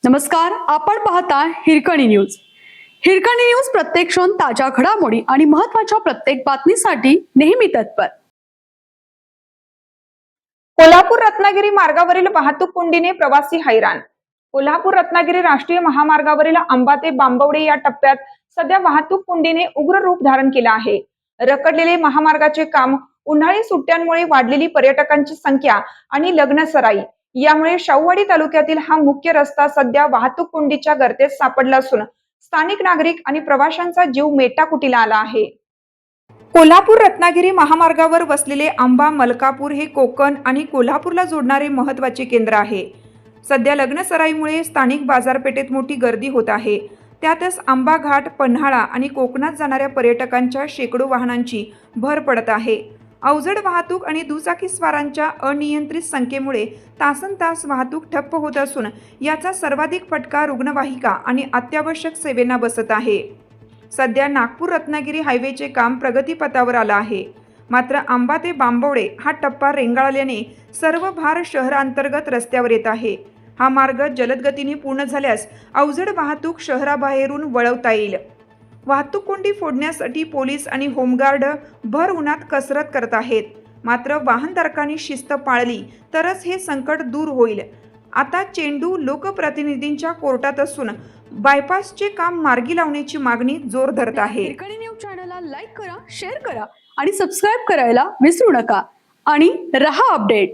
नमस्कार, आपण पाहता हिरकणी न्यूज. हिरकणी न्यूज प्रत्येक क्षण ताज्या घडामोडी आणि महत्त्वाच्या प्रत्येक बातमीसाठी नेहमी तत्पर. कोल्हापूर रत्नागिरी मार्गावरील वाहतूक कोंडीने प्रवासी हैराण. कोल्हापूर रत्नागिरी राष्ट्रीय महामार्गावरील अंबा ते बांबवडे या टप्प्यात सध्या वाहतूक कोंडीने उग्र रूप धारण केलं आहे. रखडलेले महामार्गाचे काम, उन्हाळी सुट्ट्यांमुळे वाढलेली पर्यटकांची संख्या आणि लग्न सराई यामुळे शाहूवाडी तालुक्यातील हा मुख्य रस्ता सध्या वाहतूक कोंडीच्या गर्तेत सापडला असून स्थानिक नागरिक आणि प्रवाशांचा जीव मेटाकुटीला आला आहे. कोल्हापूर रत्नागिरी महामार्गावर वसलेले आंबा मलकापूर हे कोकण आणि कोल्हापूरला जोडणारे महत्त्वाचे केंद्र आहे. सध्या लग्न सराईमुळे स्थानिक बाजारपेठेत मोठी गर्दी होत आहे. त्यातच आंबा घाट, पन्हाळा आणि कोकणात जाणाऱ्या पर्यटकांच्या शेकडो वाहनांची भर पडत आहे. अवजड वाहतूक आणि दुचाकीस्वारांच्या अनियंत्रित संख्येमुळे तासनतास वाहतूक ठप्प होत असून याचा सर्वाधिक फटका रुग्णवाहिका आणि अत्यावश्यक सेवेंना बसत आहे. सध्या नागपूर रत्नागिरी हायवेचे काम प्रगतीपथावर आलं आहे. मात्र आंबा ते बांबवडे हा टप्पा रेंगाळल्याने सर्व भार शहरांतर्गत रस्त्यावर येत आहे. हा मार्ग जलद गतीने पूर्ण झाल्यास अवजड वाहतूक शहराबाहेरून वळवता येईल. वाहतूक कोंडी फोडण्यासाठी पोलीस आणि होमगार्ड भर उन्हात कसरत करत आहेत. मात्र वाहनधारकांनी शिस्त पाळली तरच हे संकट दूर होईल. आता चेंडू लोकप्रतिनिधींच्या कोर्टात असून बायपासचे काम मार्गी लावण्याची मागणी जोर धरत आहे. हिरकणी न्यूज चॅनलला लाईक करा, शेअर करा आणि सबस्क्राईब करायला विसरू नका आणि रहा अपडेट.